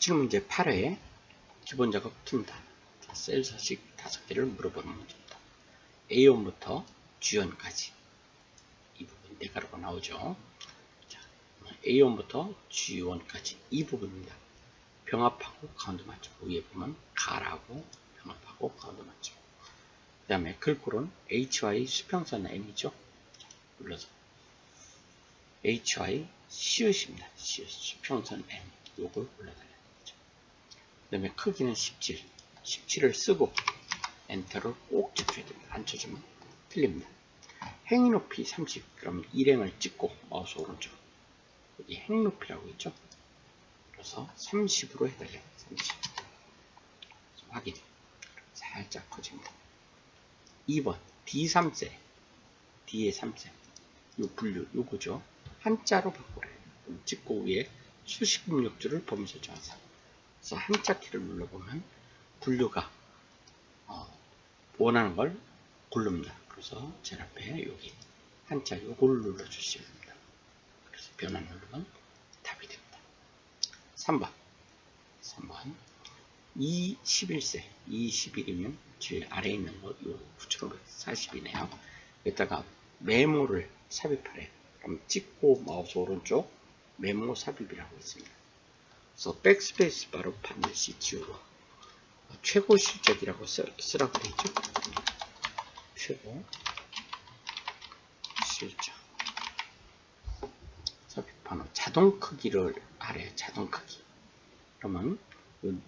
기출문제 8회 기본작업 2입니다. 셀 서식 5개를 물어보는 문제입니다. A1부터 G1까지 이 부분 4가로가 나오죠. 자, A1부터 G1까지 이 부분입니다. 병합하고 가운데 맞죠. 위에 보면 가라고 병합하고 가운데 맞죠. 그 다음에 글꼴은 HY 수평선 M이죠. 눌러서 HY 시읒입니다. 시읒 수평선 M 요걸 올려달라는 거죠. 그 다음에 크기는 17. 17을 쓰고 엔터를 꼭 쳐줘야 됩니다. 안 쳐주면 틀립니다. 행위 높이 30. 그러면 일행을 찍고 마우스 오른쪽 여기 행 높이라고 있죠. 그래서 30으로 해달래요. 30. 확인. 살짝 커집니다. 2번 D3세 D의 3세 요 분류 요거죠. 한자로 바꾸래요. 찍고 위에 수식 입력줄을 범위 설정하세요. 그래서 한자 키를 눌러보면 분류가 원하는 걸 고릅니다. 그래서 제일 앞에 여기 한자 요걸 눌러주셔야 됩니다. 그래서 변환 누르면 답이 됩니다. 3번 21세 21이면 제일 아래에 있는 거 요 9,540이네요. 여기다가 메모를 삽입하래요. 그럼 찍고 마우스 오른쪽 메모 삽입이라고 있습니다. 그래서 백스페이스 바로 반드시 지우고 최고 실적이라고 쓰라고 되어 있죠. 최고 실적 삽입한 후 자동 크기를 하래요. 자동 크기. 그러면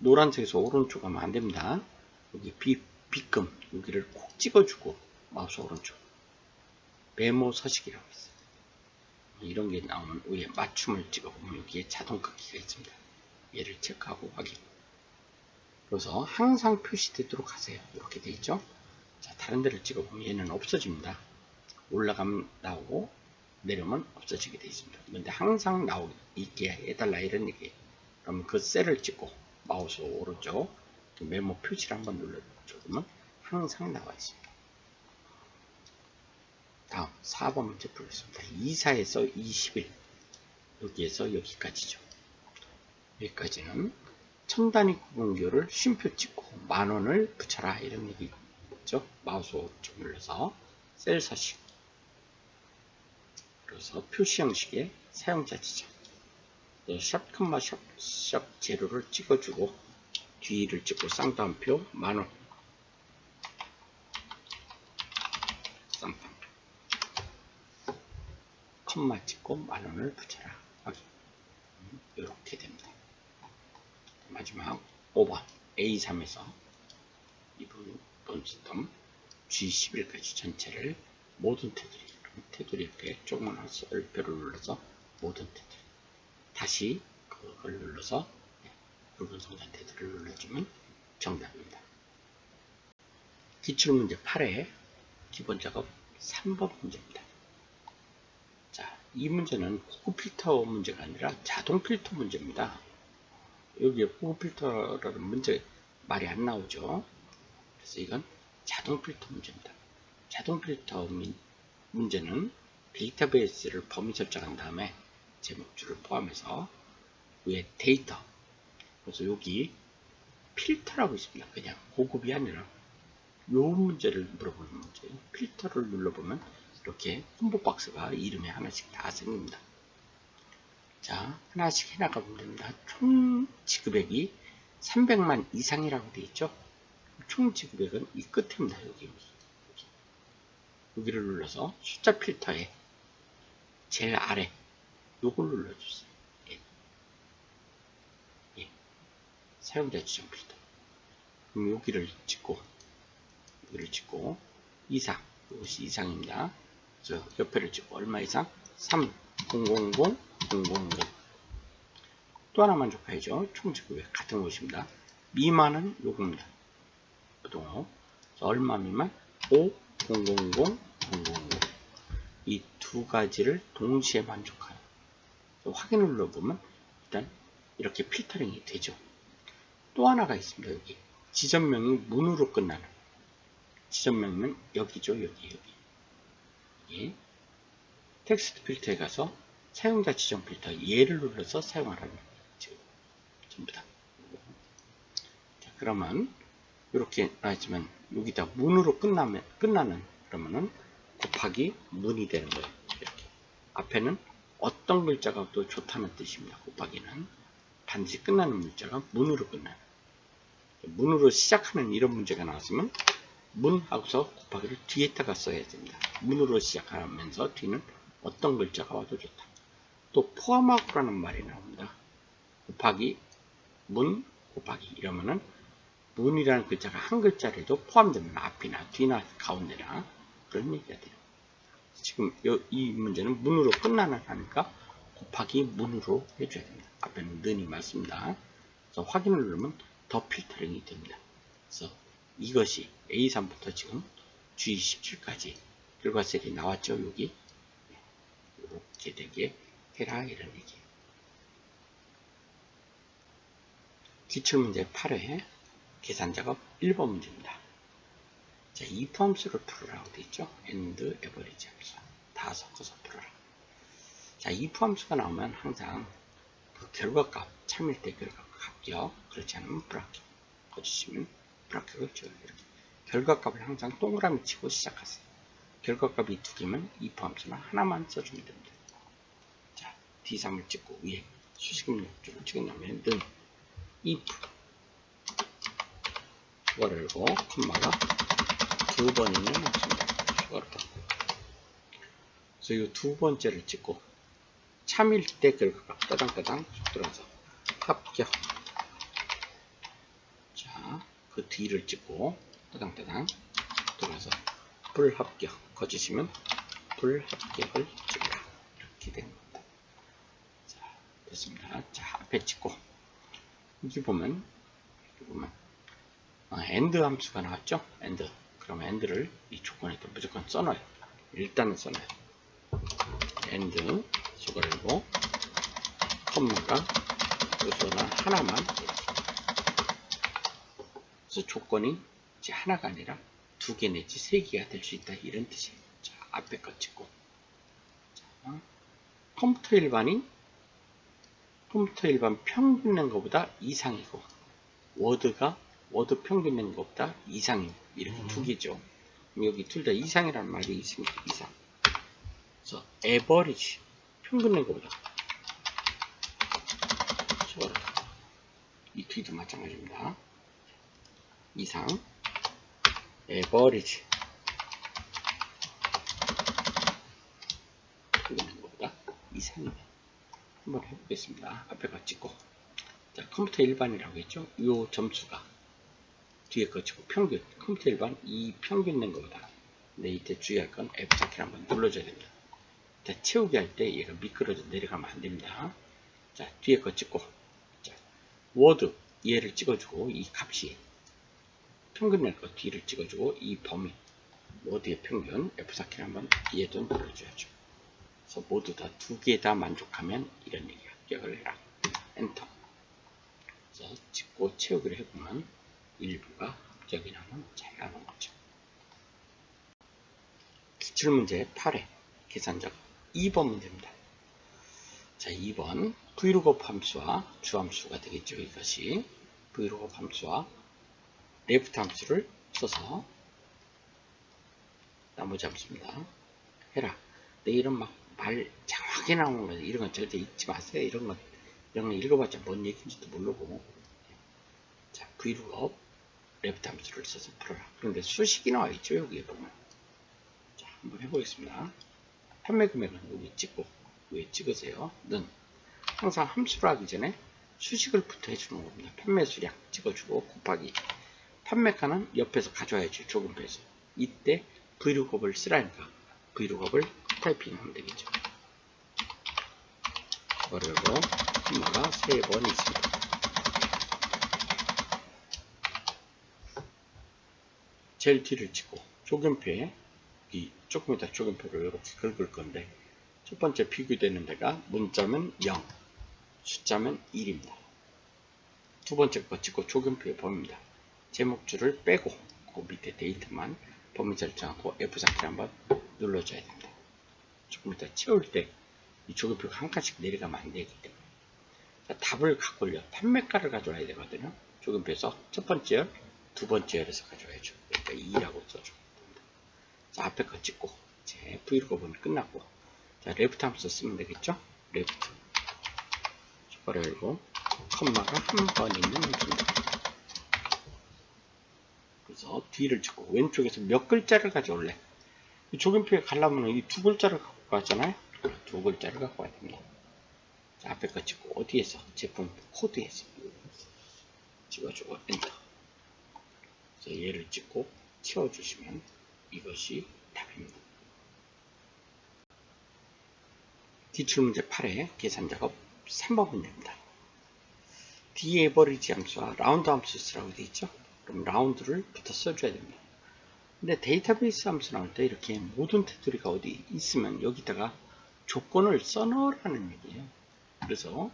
노란색에서 오른쪽 가면 안 됩니다. 여기 B금 여기를 콕 찍어주고 마우스 오른쪽 메모 서식이라고 있어요. 이런 게 나오면 위에 맞춤을 찍어보면 여기에 자동 크기가 있습니다. 얘를 체크하고 확인. 그래서 항상 표시되도록 하세요. 이렇게 돼 있죠. 자, 다른 데를 찍어보면 얘는 없어집니다. 올라가면 나오고 내려오면 없어지게 돼 있습니다. 그런데 항상 나오게 해달라 이런 얘기예요. 그러면 그 셀을 찍고 마우스 오른쪽 메모 표시를 한번 눌러주면 항상 나와 있습니다. 다음 4번 문제 풀겠습니다. 24에서 21 여기에서 여기까지죠. 여기까지는 첨단위 구분교를 쉼표 찍고 10,000원을 붙여라 이런 얘기 있죠. 마우스 오른쪽 눌러서 셀 서식 그래서 표시 형식의 사용자 지정 샵 컴마 샵 제로를 찍어주고 뒤를 찍고 쌍따옴표 10,000원 쌍따옴표 컴마 찍고 10,000원을 붙여라 확인. 이렇게 됩니다. 마지막 5번 A3에서 이 부분 시스템 G11까지 전체를 모든 테두리 이렇게 조그만한 별표를 눌러서 모든 테두리 다시 그걸 눌러서 붉은 성장 테두리를 눌러주면 정답입니다. 기출문제 8회 기본작업 3번 문제입니다. 자, 이 문제는 고급 필터 문제가 아니라 자동 필터 문제입니다. 여기에 고급 필터라는 문제 말이 안 나오죠. 그래서 이건 자동 필터 문제입니다. 자동 필터 문제는 데이터베이스를 범위 설정한 다음에 제목줄을 포함해서 위에 데이터 그래서 여기 필터라고 있습니다. 그냥 고급이 아니라 요 문제를 물어보는 문제예요. 필터를 눌러보면 이렇게 콤보 박스가 이름에 하나씩 다 생깁니다. 자, 하나씩 해나가면 됩니다. 총 지급액이 300만 이상이라고 되어 있죠. 총 지급액은 이 끝입니다. 여기를 눌러서 숫자 필터에 제일 아래 요걸 눌러주세요. 예. 사용자 지정 필터. 그럼 여기를 찍고 이상 이것이 이상입니다. 그래서 옆에를 찍고 얼마 이상 3000 또 하나 만족해야죠. 총 지급액 같은 것입니다. 미만은 요겁니다. 부동호 얼마 미만 5000 이 두 가지를 동시에 만족하는 확인을 눌러보면 일단 이렇게 필터링이 되죠. 또 하나가 있습니다. 여기 지점명이 문으로 끝나는 지점명은 여기죠. 여기 텍스트 필터에 가서 사용자 지정 필터 얘를 눌러서 사용하라는 거죠. 전부 다 그러면 이렇게 나왔지만 여기다 문으로 끝나는 그러면은 곱하기 문이 되는 거예요. 이렇게 앞에는 어떤 글자가 또 좋다는 뜻입니다. 곱하기는 반드시 끝나는 문자가 문으로 끝나는, 문으로 시작하는 이런 문제가 나왔으면 문 하고서 곱하기를 뒤에다가 써야 됩니다. 문으로 시작하면서 뒤는 어떤 글자가 와도 좋다. 또 포함하고라는 말이 나옵니다. 곱하기 문 곱하기 이러면은 문이라는 글자가 한 글자라도 포함되면 앞이나 뒤나 가운데나 그런 얘기가 돼요. 지금 이 문제는 문으로 끝나는 하니까 곱하기 문으로 해줘야 됩니다. 앞에는 는이 맞습니다. 그래서 확인을 누르면 더 필터링이 됩니다. 그래서 이것이 A3부터 지금 G17까지 결과셀이 나왔죠. 여기 이렇게 되게 해라 이런 얘기예요. 기출문제 8회 계산작업 1번 문제입니다. 자, if 함수를 풀으라고 되어 있죠. and, average 함수 다 섞어서 풀어라. 자, if 함수가 나오면 항상 그 결과값, 참일 때 결과값 합격, 그렇지 않으면 불합격. 거주시면 불합격을 줘요. 이렇게 결과값을 항상 동그라미 치고 시작하세요. 결과값이 2개면 if 함수는 하나만 써주면 됩니다. 자, D3을 찍고 위에 수식입력줄을 찍은 다음에 는 if 추가를 열고 콤마가 2번 있는 함수입니다. 추가를 받고 그래서 이 두 번째를 찍고 참일 때 결과값 따당따당 쭉 들어가서 합격. 자, 그 뒤를 찍고 따당따당 들어가서 불합격. 거주시면 불합격을 찍으라. 이렇게 된 겁니다. 자, 됐습니다. 자, 앞에 찍고 여기 보면 and 함수가 나왔죠? and. 그럼 and를 이 조건에다 무조건 써놔요. 일단은 써놔요. and 수거를고 컴마가 요소나 하나만. 그래서 조건이 이제 하나가 아니라 2개 내지 3개가 될 수 있다 이런 뜻이에요. 자, 앞에 거 찍고 자, 컴퓨터 일반 평균 낸 것보다 이상이고 워드 평균 낸 것보다 이상이고 이렇게 2개죠. 여기 둘 다 이상이라는 말이 있습니다. 이상. 그래서 average 평균 낸 것보다 이 뒤도 마찬가지입니다. 이상 average 평균 낸 것보다 이상이다. 한번 해보겠습니다. 앞에 거 찍고 자, 컴퓨터 일반이라고 했죠. 이 점수가 뒤에 거 치고 평균 컴퓨터 일반 이 평균 낸 것보다. 근데 이때 주의할 건 F4키를 한번 눌러줘야 됩니다. 자, 채우기 할 때 얘가 미끄러져 내려가면 안 됩니다. 자, 뒤에 거 찍고 자, 워드 얘를 찍어주고 이 값이 평균 낼 거 뒤를 찍어주고 이 범위 워드의 평균 F4키를 한번 얘도 눌러줘야죠. 그래서 모두 다 2개 다 만족하면 이런 얘기 합격을 해라. 엔터. 그래서 찍고 채우기를 해보면 일부가 합격이 나면 잘 나오는 거죠. 기출문제 8회 계산작 2번 문제입니다. 자, 2번 vlookup 함수와 주함수가 되겠죠. 이것이 vlookup 함수와 left 함수를 써서 나머지 함수입니다. 해라. 내일은 막 말 장하게 나오는 거예요. 이런 건 절대 읽지 마세요. 이런 거 읽어봤자 뭔 얘기인지도 모르고. 자, vlookup left 함수를 써서 풀어라. 그런데 수식이 나와 있죠. 여기에 보면. 자, 한번 해보겠습니다. 판매 금액은 여기 찍고 위에 찍으세요. 는 항상 함수를 하기 전에 수식을 부터 해주는 겁니다. 판매 수량 찍어주고 곱하기 판매가는 옆에서 가져와야죠. 조금표에서. 이때 vlookup을 쓰라니까 vlookup을 타이핑하면 되겠죠. 그리고 콤마가 3번 있습니다. 제일 뒤를 찍고 조견표에 조금 이따 조견표를 이렇게 긁을 건데 첫 번째 비교되는 데가 문자면 0, 숫자면 1입니다. 두 번째 거 찍고 조견표에 범위입니다. 제목줄을 빼고 그 밑에 데이터만 범위 설정하고 F4키를 한번 눌러줘야 됩니다. 조금 이따 채울 때 이 조견표가 한 칸씩 내려가면 안 되기 때문에 자, 답을 갖고 올려 판매가를 가져와야 되거든요. 조금표에서 첫 번째 열, 두 번째 열에서 가져와야죠. 그러니까 2라고 써줍니다. 자, 앞에 거 찍고, 이제 V로 보면 끝났고, 자, 레프트 함수 쓰면 되겠죠? 레프트. 괄호 열고, 컴마가 한 번 있는 함수입니다. 그래서 뒤를 찍고, 왼쪽에서 몇 글자를 가져올래? 조경표에 가려면 이 두 글자를 갖고 가잖아요? 두 글자를 갖고 와야 됩니다. 자, 앞에 거 찍고, 어디에서? 제품 코드에서. 찍어주고, 엔터. 그래서 얘를 찍고, 채워주시면 이것이 답입니다. 기출문제 8의 계산작업 3번 문제입니다. 디에버리지 함수와 라운드 함수 쓰라고 되어 있죠? 그럼 라운드를 부터 써줘야 됩니다. 근데 데이터베이스 함수 나올 때 이렇게 모든 테두리가 어디 있으면 여기다가 조건을 써넣으라는 얘기예요. 그래서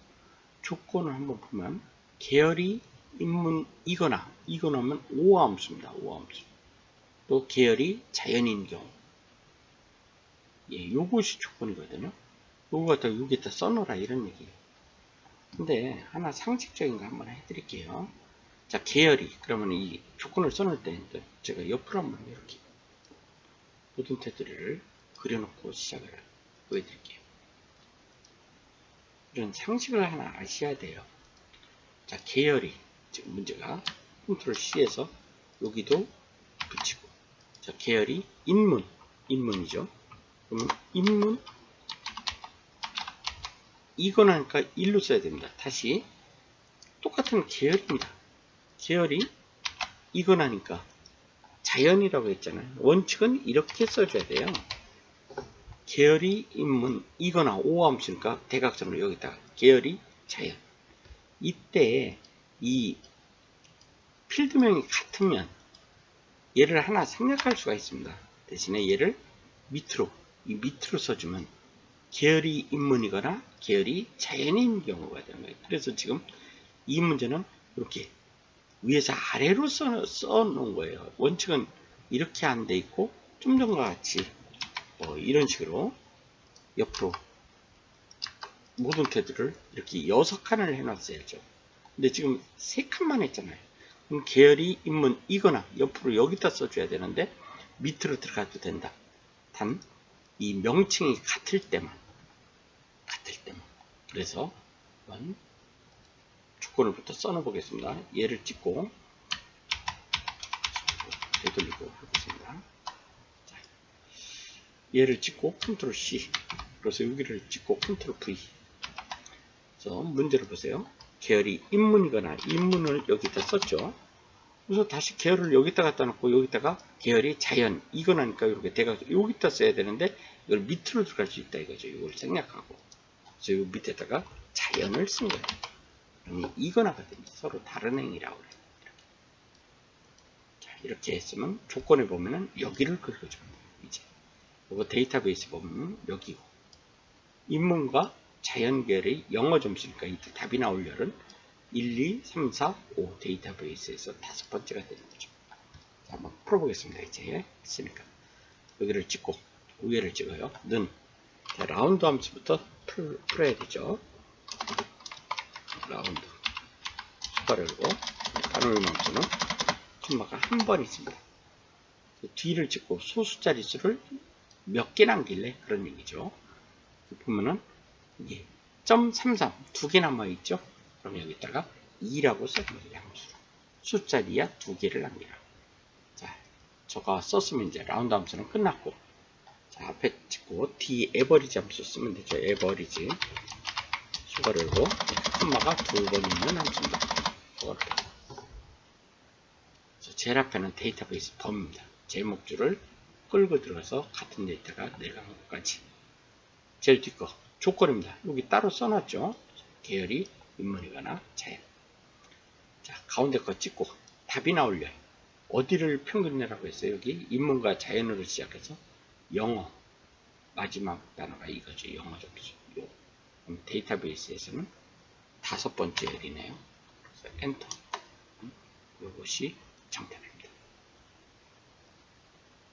조건을 한번 보면 계열이 인문이거나 이거 넣으면 오어 함수입니다. 오어 함수. 또 계열이 자연인 경우. 예, 요것이 조건이거든요. 요거 갖다 여기다 써놓으라 이런 얘기예요. 근데 하나 상식적인 거 한번 해드릴게요. 자, 계열이 그러면 이 조건을 써놓을 때 제가 옆으로 한번 이렇게 모든 테두리를 그려놓고 시작을 보여드릴게요. 이런 상식을 하나 아셔야 돼요. 자, 계열이 지금 문제가 컨트롤 C에서 여기도 붙이고, 자, 계열이 인문이죠. 그러면 인문 이건 하니까 1로 써야 됩니다. 다시 똑같은 계열입니다. 계열이 이건 하니까 자연이라고 했잖아요. 원칙은 이렇게 써줘야 돼요. 계열이 인문 이거나 오함수니까 대각선으로 여기다가 계열이 자연. 이때 이 필드명이 같으면 얘를 하나 생략할 수가 있습니다. 대신에 얘를 밑으로 써주면 계열이 인문이거나 계열이 자연인 경우가 되는 거예요. 그래서 지금 이 문제는 이렇게 위에서 아래로 써놓은 거예요. 원칙은 이렇게 안 돼 있고 좀 전과 같이 이런 식으로 옆으로 모든 테두리를 이렇게 6칸을 해놨어야죠. 근데 지금 3칸만 했잖아요. 그럼 계열이 인문이거나 옆으로 여기다 써줘야 되는데 밑으로 들어가도 된다. 단 이 명칭이 같을 때만. 그래서 조건을부터 써놓어 보겠습니다. 얘를 찍고 되돌리고 해보겠습니다. 자, 얘를 찍고 컨트롤 C, 그래서 여기를 찍고 컨트롤 V. 그래서 문제를 보세요. 계열이 인문이거나 인문을 여기다 썼죠. 그래서 다시 계열을 여기다 갖다 놓고 여기다가 계열이 자연 이거나니까 이렇게 대각 여기다 써야 되는데 이걸 밑으로 들어갈 수 있다 이거죠. 이걸 생략하고 그래서 이 밑에다가 자연을 쓴 거예요. 그러면 이거나가 됩니다. 서로 다른 행위라고 그래요. 자, 이렇게 했으면 조건에 보면은 여기를 긁어줍니다. 이제 이거 데이터베이스 보면 여기고 인문과 자연 계열의 영어 점수니까 이때 답이 나올 열은 1, 2, 3, 4, 5 데이터베이스에서 5번째가 되는 거죠. 자, 한번 풀어보겠습니다. 이제 했으니까 여기를 찍고 위에를 찍어요. 는 자, 라운드 함수부터 풀어야 되죠. 라운드 숫자를고 단어의 함수는 콤마가 한 번 있습니다. 뒤를 찍고 소수자리 수를 몇 개 남길래 그런 얘기죠. 보면은 이게 .33 두 개 남아있죠. 그럼 여기다가 2라고 써줍니다. 숫자리야 두 개를 남기라. 자, 저가 썼으면 이제 라운드 함수는 끝났고, 자, 앞에 찍고 D 에버리지 함수 쓰면 되죠. 에버리지 수거를 열고 콤마가 두 번 있는 함수입니다. 그거를 제일 앞에는 데이터베이스 범입니다. 제목줄을 끌고 들어가서 같은 데이터가 내려간 것까지. 제일 뒷거 조건입니다. 여기 따로 써놨죠. 계열이 인문이거나 자연. 자, 가운데 거 찍고 답이 나올 열 어디를 평균 내라고 했어요. 여기 인문과 자연으로 시작해서 영어 마지막 단어가 이거죠. 영어 점수. 그럼 데이터베이스에서는 5번째 열이네요. 그래서 엔터. 이것이 정답입니다.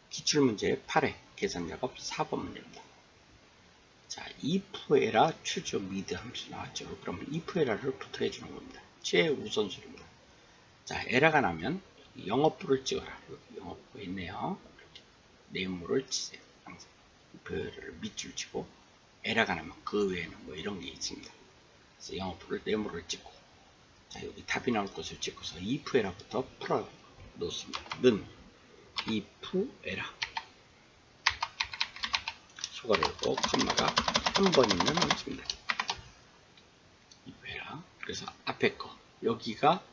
기출문제 8회 계산작업 4번 문제입니다. 자, if 에라 choose mid 함수 나왔죠. 그러면 if 에라를 붙어 해주는 겁니다. 최우선순위입니다. 자, 에러가 나면 영업부를 찍어라. 여기 영업부 있네요. 네모를 치세요. 항상 별을 밑줄 치고 에러가 나면 그 외에는 뭐 이런 게 있습니다. 그래서 영업부를 네모를 찍고, 자, 여기 답이 나올 것을 찍고서 if 에러부터 풀어 놓습니다. 는 if 에러 소가를 열고 컴마가 한 번 있는 함수입니다. if 에러. 그래서 앞에 거 여기가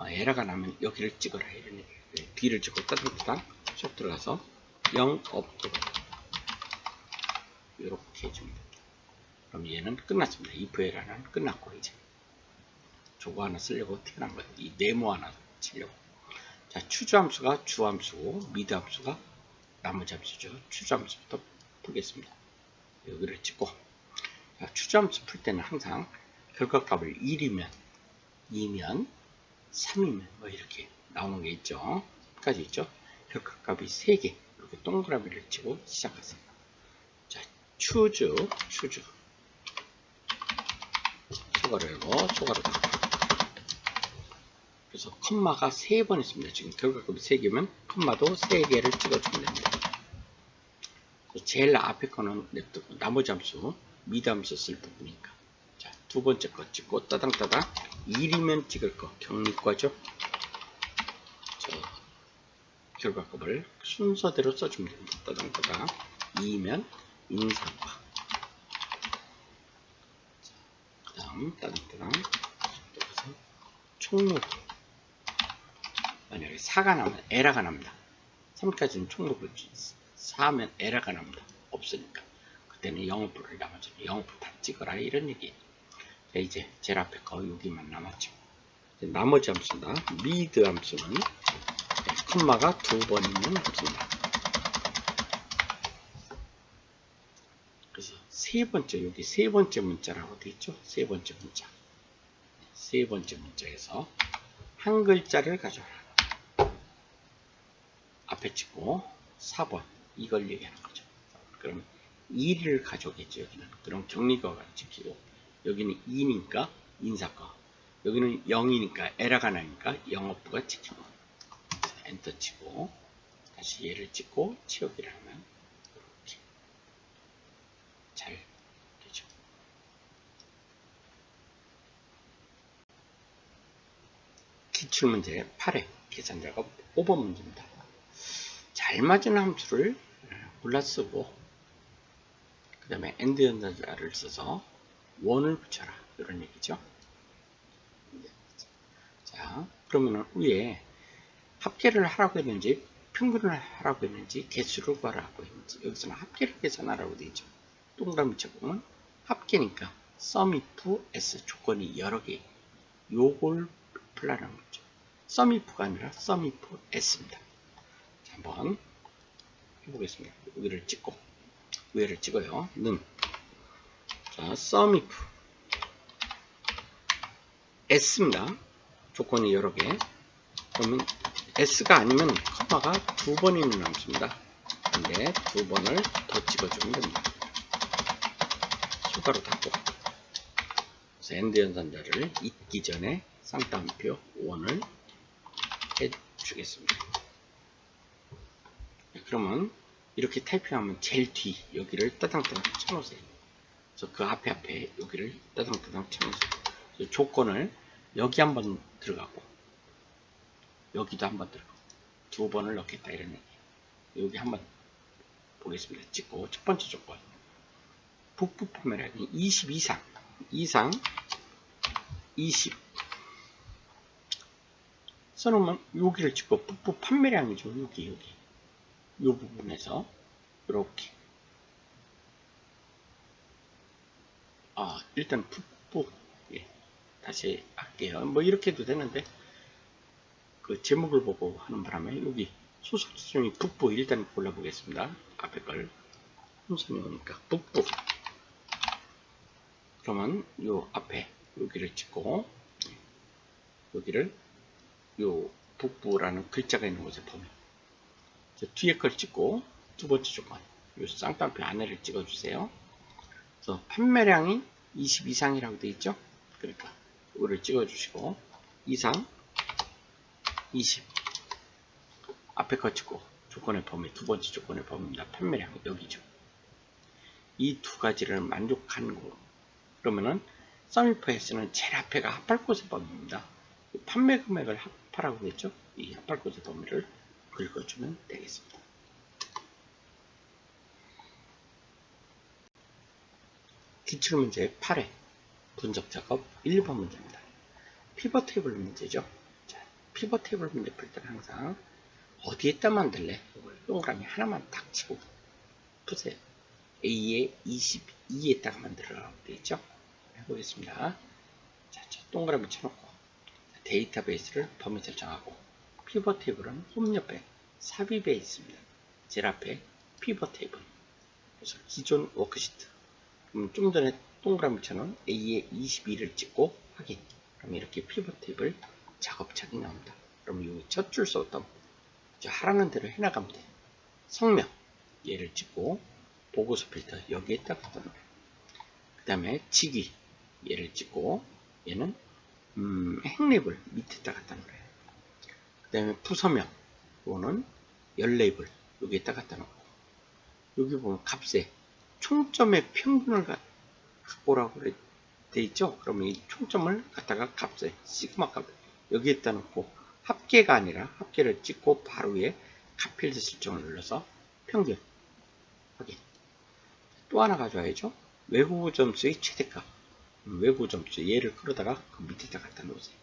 에러가 나면 여기를 찍어라 이런 얘기. D를 찍고 따뜻한 쏙 들어가서 영업부 이렇게 해줍니다. 그럼 얘는 끝났습니다. if 에러는 끝났고, 이제 저거 하나 쓰려고 태어난 거예요. 이 네모 하나 치려고. 자, 추주함수가 주함수고 미드 함수가 나머지 함수죠. 추주함수부터 풀겠습니다. 여기를 찍고, 자, 추주함수 풀 때는 항상 결과값을 1이면 2면 3이면 뭐 이렇게 나오는 게 있죠. 까지 있죠. 결과값이 3개 이렇게 동그라미를 치고 시작하세요. 자, 추주 초과를 열고 초과를 닫고, 그래서 컴마가 3번 있습니다. 지금 결과값이 3개면 컴마도 3개를 찍어주면 됩니다. 제일 앞에 거는 냅두고 나머지 함수 미드 함수 쓸 부분이니까, 자, 두 번째 거 찍고 따당따당 1이면 찍을 거 경리과죠. 결과값을 순서대로 써주면 됩니다. 따당따당 2면 인사과, 그 다음 따당따당 총무. 만약에 4가 나면 에러가 납니다. 3까지는 총무를 4하면 에러가 납니다. 없으니까 그때는 영업부를 나머지 영업부 다 찍어라 이런 얘기. 자, 이제 제일 앞에 거 여기만 남았죠. 나머지 함수다. 미드 함수는 콤마가 2번 있는 함수입니다. 그래서 세 번째, 여기 세 번째 문자라고 되어 있죠. 세 번째 문자. 세 번째 문자에서 한 글자를 가져와라. 앞에 찍고 4번 이걸 얘기하는 거죠. 그럼 2를 가져오겠죠. 여기는. 그럼 격리거가 찍히고, 여기는 2니까 인사거, 여기는 0이니까 에러가 나니까 영업부가 찍히고, 엔터 치고 다시 얘를 찍고 치우기를 하면 이렇게 잘 되죠. 기출문제 8회 계산 작업 5번 문제입니다. 잘 맞은 함수를 골라 쓰고 그 다음에 엔드 연산자를 써서 원을 붙여라 이런 얘기죠. 자, 그러면은 위에 합계를 하라고 했는지 평균을 하라고 했는지 개수를 구하라고 했는지, 여기서는 합계를 계산하라고 되어 있죠. 동그라미 쳐보면 합계니까 sum if s 조건이 여러 개, 요걸 풀라는 거죠. sum if가 아니라 sum if s입니다. 자, 한번 해보겠습니다. 여기를 찍고 위에를 찍어요. 는, 자, sum if s입니다. 조건이 여러 개. 그러면 S가 아니면 컴마가 2번 있는 함수입니다. 근데 2번을 더 찍어주면 됩니다. 수가로 닫고, 그래서 엔드 연산자를 잊기 전에 쌍따옴표 원을 해주겠습니다. 그러면 이렇게 타이핑하면 제일 뒤 여기를 따당따당 쳐놓으세요. 그래서 그 앞에 여기를 따당따당 쳐놓으세요. 조건을 여기 한번 들어가고 여기도 한번 들어가고 2번을 넣겠다 이런 얘기. 여기 한번 보겠습니다. 찍고 첫 번째 조건 북부 판매량이 20 이상 20 써놓으면 여기를 찍고 북부 판매량이죠. 여기 이 부분에서 이렇게 일단 북부, 예, 다시 할게요. 뭐 이렇게 해도 되는데 그 제목을 보고 하는 바람에 여기 소속 지점이 북부 일단 골라보겠습니다. 앞에 걸 혼선이 오니까 북부. 그러면 요 앞에 여기를 찍고 여기를 요 북부라는 글자가 있는 곳에 보면 뒤에 걸 찍고 두 번째 조건 요 쌍따옴표 안에를 찍어주세요. 그래서 판매량이 20 이상이라고 되어 있죠. 그러니까 이거를 찍어주시고 이상 20. 앞에 거 찍고 조건의 범위, 두 번째 조건의 범위입니다. 판매량 여기죠. 이 두 가지를 만족한 거. 그러면은 썸이프에서는 제일 앞에가 합할곳의 범위입니다. 판매 금액을 합하라고 했죠. 이 합할곳의 범위를 긁어주면 되겠습니다. 기출문제 8회 분석 작업 1번 문제입니다. 피벗 테이블 문제죠. 자, 피벗 테이블 문제 풀 때는 항상 어디에다 만들래? 동그라미 하나만 딱 치고 푸세요. A에 22에다가 만들어라고 되어 있죠. 해보겠습니다. 자, 동그라미 쳐놓고 데이터베이스를 범위 설정하고 피벗 테이블은 홈 옆에 삽입에 있습니다. 제일 앞에 피벗 테이블. 그래서 기존 워크시트. 그럼 좀 전에 동그라미 쳐놓은 A에 22를 찍고 확인. 그럼 이렇게 피벗 테이블 작업창이 나옵니다. 그럼 여기 첫 줄서부터 하라는 대로 해나가면 돼요. 성명 얘를 찍고 보고서 필터 여기에다 갖다 놓아요. 그 다음에 직위 얘를 찍고 얘는 행레이블 밑에다 갖다 놓아요. 그 다음에 부서명 이거는 열레이블 여기에다 갖다 놓고 여기 보면 값에 총점의 평균을 갖고 오라고 돼 있죠. 그러면 이 총점을 갖다가 값에 시그마 값 여기에다 놓고 합계가 아니라 합계를 찍고 바로 위에 값필드 설정을 눌러서 평균 확인. 또 하나 가져와야죠. 외부 점수의 최대값. 외부 점수 얘를 끌어다가 그 밑에다 갖다 놓으세요.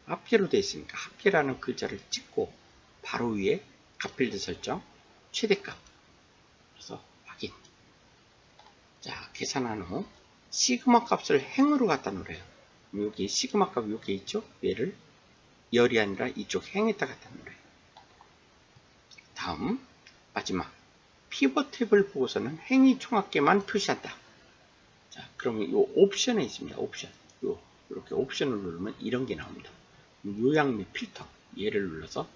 합계로 되어 있으니까 합계라는 글자를 찍고 바로 위에 값필드 설정 최대값. 그래서 확인. 자, 계산한 후 시그마 값을 행으로 갖다 놓으래요. 여기 시그마 값 여기 있죠. 얘를 열이 아니라 이쪽 행에다 갖다 놓으래요. 다음 마지막 피벗 탭을 보고서는 행위 총합계만 표시한다. 자, 그러면 이 옵션에 있습니다. 옵션. 이렇게 옵션을 누르면 이런 게 나옵니다. 요약 및 필터 얘를 눌러서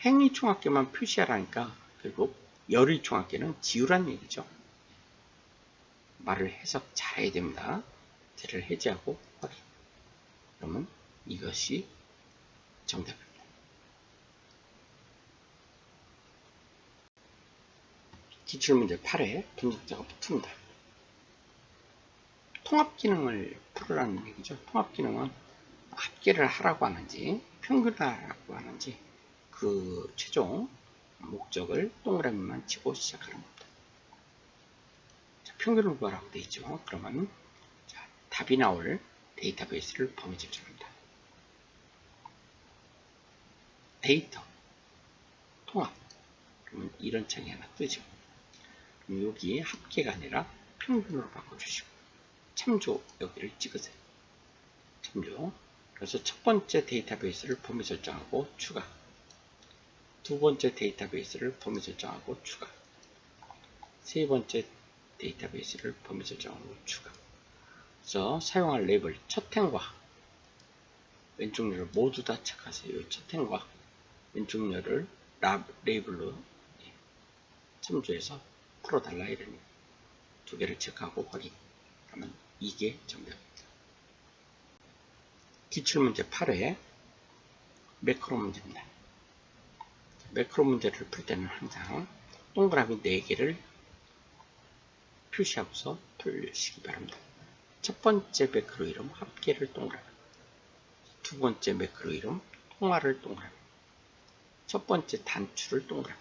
행위 총합계만 표시하라니까 결국 열의 총합계는 지우란 얘기죠. 말을 해석 잘 해야 됩니다. 쟤를 해제하고 확인. 그러면 이것이 정답입니다. 기출문제 8회 분석작업 푼다. 통합기능을 풀으라는 얘기죠. 통합기능은 합계를 하라고 하는지 평균을 하라고 하는지 그 최종 목적을 동그라미만 치고 시작하는 겁니다. 자, 평균을 구하라고 되어 있죠. 그러면 자, 답이 나올 데이터베이스를 범위 설정합니다. 데이터 통합 그러면 이런 창이 하나 뜨죠. 그럼 여기 합계가 아니라 평균으로 바꿔주시고 참조 여기를 찍으세요. 참조. 그래서 첫 번째 데이터베이스를 범위 설정하고 추가. 두 번째 데이터베이스를 범위 설정하고 추가. 세 번째 데이터베이스를 범위 설정하고 추가. 그래서 사용할 레이블 첫 행과 왼쪽 열을 모두 다 체크하세요. 첫 행과 왼쪽 열을 레이블로 참조해서 풀어달라 이러니 두 개를 체크하고 확인. 그러면 이게 정답입니다. 기출문제 8회 매크로 문제입니다. 매크로 문제를 풀 때는 항상 동그라미 4개를 표시하고서 풀시기 바랍니다. 첫 번째 매크로 이름 합계를 동그라미, 두 번째 매크로 이름 통화를 동그라미, 첫 번째 단추를 동그라미,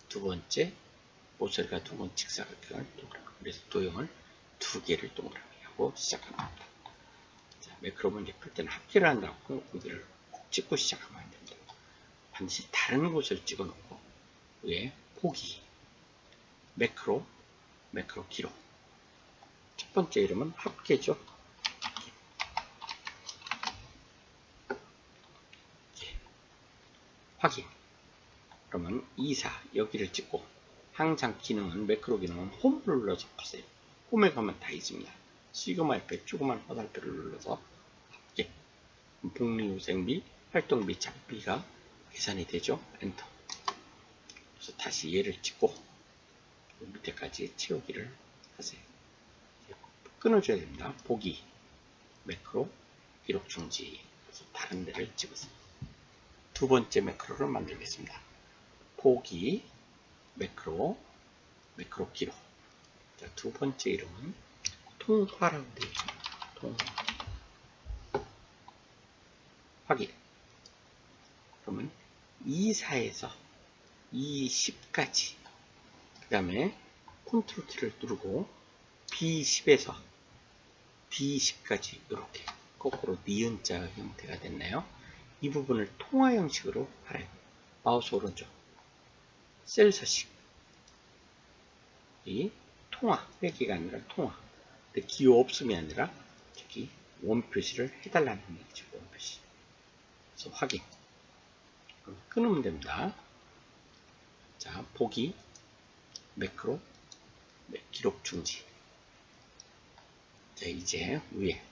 두 번째 모서리가 두 번 직사각형을 동그라미. 그래서 도형을 2개를 동그라미 하고 시작합니다. 자, 매크로 문제 풀 때는 합계를 한다고 여기를 꼭 찍고 시작하면 안 됩니다. 반드시 다른 곳을 찍어 놓고 위에 보기, 매크로 기록. 첫 번째 이름은 합계죠. 확인. 그러면 24 여기를 찍고 항상 기능은 매크로 기능은 홈을 눌러서 푸세요. 홈에 가면 다 있습니다. 시그마 F 조그만 화살표를 눌러서 합계, 복리후생비, 활동비, 잡비가 계산이 되죠. 엔터. 그래서 다시 얘를 찍고 밑에까지 채우기를 하세요. 끊어줘야 됩니다. 보기, 매크로, 기록 중지. 그래서 다른 데를 찍으세요. 두 번째 매크로를 만들겠습니다. 보기, 매크로, 매크로 기록. 자, 두 번째 이름은 통화라고 되어 있죠. 통화. 확인. 그러면 2사에서 210까지. 그 다음에 컨트롤 키를 누르고 B10에서 B10까지 이렇게 거꾸로 니은자 형태가 됐나요? 이 부분을 통화 형식으로 하래요. 마우스 오른쪽 셀 서식. 이 통화, 회계가 아니라 통화. 근데 기호 없음이 아니라 저기 원 표시를 해달라는 얘기죠. 원 표시. 그래서 확인. 끊으면 됩니다. 자, 보기, 매크로, 기록 중지. 자, 이제 위에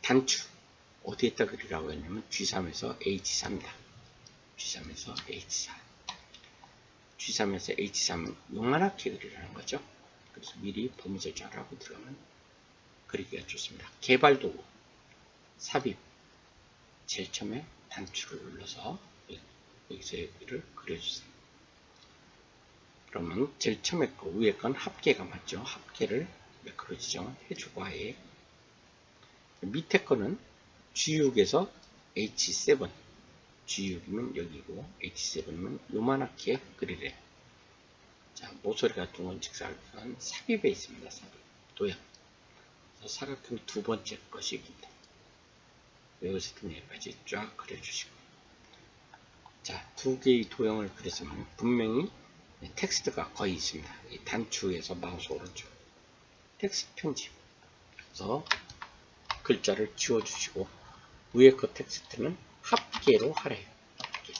단추 어디에다 그리라고 했냐면 G3에서 H4입니다. G3에서 H4. G3에서 H3은 요만하게 그리라는 거죠. 그래서 미리 범위 설정을 하고 들어가면 그리기가 좋습니다. 개발도구, 삽입, 제일 처음에 단추를 눌러서 여기서 여기를 그려주세요. 그러면 제일 처음에 거 위에 건 합계가 맞죠. 합계를 매크로 지정해주고 아예 밑에 거는 G6에서 H7, G6이면 여기고 H7이면 요만하게 그리래. 자, 모서리가 둥근직사각형은 삽입에 있습니다. 삽입, 도형. 사각형 두 번째 것입니다. 여기서부터 여기까지 쫙 그려주시고. 자, 두 개의 도형을 그렸으면 분명히 텍스트가 거의 있습니다. 이 단추에서 마우스 오른쪽 텍스트 편집. 그래서 글자를 지워주시고 위에 거 텍스트는 합계로 하래요. 합계.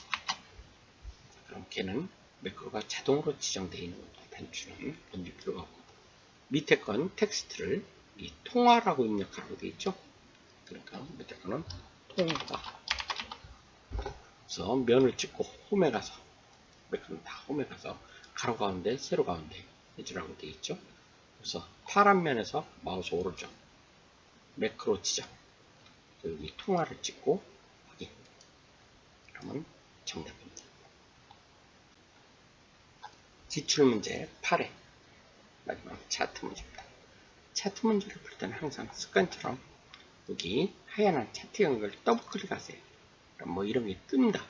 그럼 걔는 매크로가 자동으로 지정되어 있는 겁니다. 단추는 번질 필요가 없고 밑에 건 텍스트를 이 통화라고 입력하라고 되어 있죠. 그러니까 밑에 거는 통화. 그래서 면을 찍고 홈에 가서 매크로는 다 홈에 가서 가로 가운데 세로 가운데 해주라고 되어 있죠. 그래서 파란 면에서 마우스 오른쪽 매크로 지정. 여기 통화를 찍고 확인. 그러면 정답입니다. 기출문제 8회 마지막 차트 문제입니다. 차트 문제를 풀 때는 항상 습관처럼 여기 하얀 차트 연결 더블 클릭하세요. 그럼 뭐 이런 게 뜬다.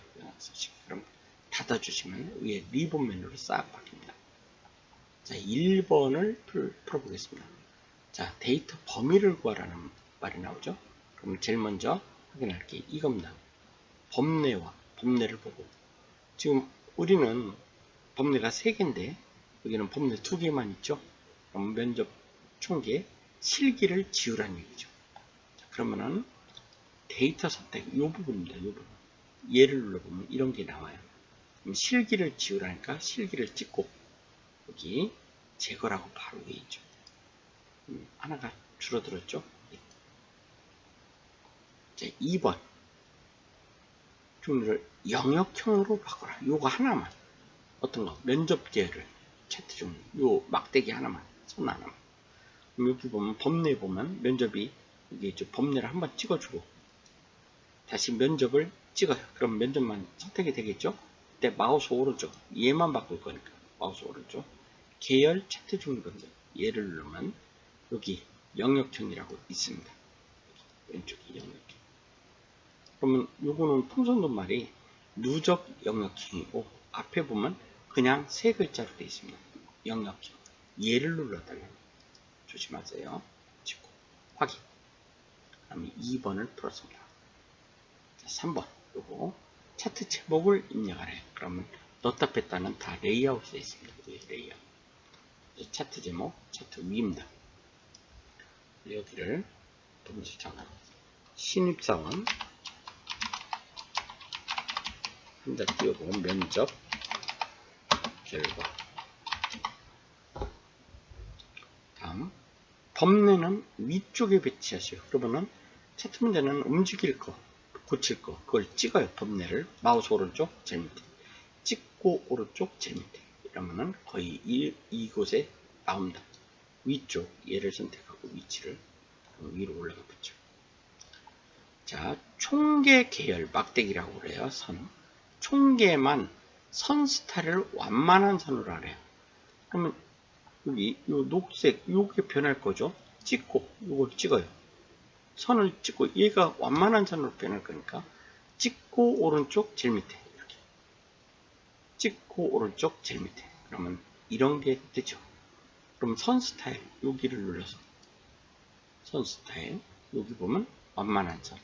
그럼 닫아주시면 위에 리본 메뉴로 싹 바뀝니다. 자, 1번을 풀어보겠습니다. 자, 데이터 범위를 구하라는 말이 나오죠. 그럼 제일 먼저 확인할 게 이겁니다. 범례와 범례를 보고 지금 우리는 범례가 3개인데 여기는 범례 2개만 있죠. 그럼 면접 총계 실기를 지우라는 얘기죠. 자, 그러면은 데이터 선택 이 부분입니다. 이 부분. 얘를 눌러보면 이런 게 나와요. 그럼 실기를 지우라니까 실기를 찍고 여기 제거라고 바로 되어 있죠. 하나가 줄어들었죠. 자, 2번 종류를 영역형으로 바꿔라. 요거 하나만. 어떤 거? 면접 계열을 차트 종류. 요 막대기 하나만. 손 하나만. 여기 보면 범례 보면 면접이 여기 있죠. 범례를 한번 찍어주고 다시 면접을 찍어요. 그럼 면접만 선택이 되겠죠. 그때 마우스 오른쪽 얘만 바꿀 거니까 마우스 오른쪽 계열 차트 종류 건데 얘를 누르면 여기 영역형이라고 있습니다. 왼쪽이 영역형. 그러면 요거는 풍선돈말이 누적 영역형이고 앞에 보면 그냥 3글자로 되어 있습니다. 영역형. 얘를 눌러달라고. 조심하세요. 찍고 확인. 그다음에 2번을 풀었습니다. 자, 3번 요거 차트 제목을 입력하래요. 그러면 넣다 뺐다는 다 레이아웃이 되어 있습니다. 레이아웃. 차트 제목, 차트 위입니다. 여기를 동시 잠깐 신입사원 혼자 띄워보면 면접 결과. 다음 범례는 위쪽에 배치하시오. 그러면은 차트 문제는 움직일 거, 고칠 거 그걸 찍어요. 범례를 마우스 오른쪽 제일 밑에 찍고 오른쪽 제일 밑에 이러면은 거의 이곳에 나옵니다. 위쪽 얘를 선택하고 위치를 위로 올라가 붙죠. 자, 총계 계열 막대기라고 그래요. 선. 총계만 선 스타일을 완만한 선으로 하래요. 그러면 여기 요 녹색 요게 변할 거죠. 찍고 요걸 찍어요. 선을 찍고 얘가 완만한 선으로 변할 거니까 찍고 오른쪽 제일 밑에 이렇게 찍고 오른쪽 제일 밑에 그러면 이런 게 되죠. 그럼 선 스타일 여기를 눌러서 선 스타일 여기 보면 완만한 선.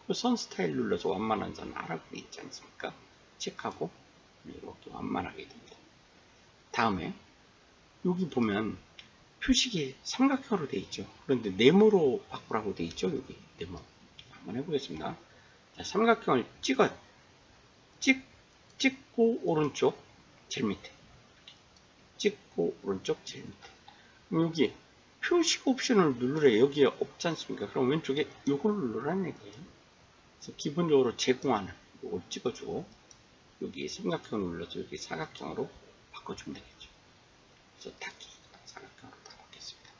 그 선 스타일 눌러서 완만한 선 하라고 돼 있지 않습니까? 체크하고 이렇게 완만하게 됩니다. 다음에 여기 보면 표식이 삼각형으로 되어 있죠. 그런데 네모로 바꾸라고 되어 있죠. 여기 네모. 한번 해보겠습니다. 자, 삼각형을 찍어요. 찍고 오른쪽 제일 밑에. 찍고 오른쪽 제일 밑에. 그럼 여기 표식 옵션을 누르래. 여기에 없지 않습니까? 그럼 왼쪽에 이걸 누르라는 얘기예요. 그래서 기본적으로 제공하는 이걸 찍어주고 여기 삼각형을 눌러서 여기 사각형으로 바꿔주면 되겠죠. 그래서 닫기 사각형으로 다 바뀌었습니다.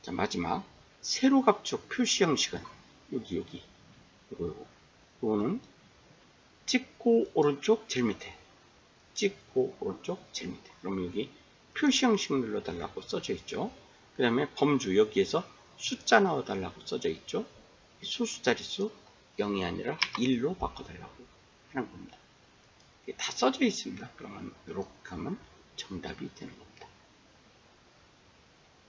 자, 마지막 세로갑축 표시 형식은 여기 요거는 찍고 오른쪽 제일 밑에 찍고 오른쪽 제일 밑에. 그럼 여기 표시 형식 눌러달라고 써져 있죠. 그 다음에 범주 여기에서 숫자 넣어달라고 써져 있죠. 소수 자릿수 0이 아니라 1로 바꿔달라고 하는 겁니다. 이게 다 써져 있습니다. 그러면 이렇게 하면 정답이 되는 겁니다.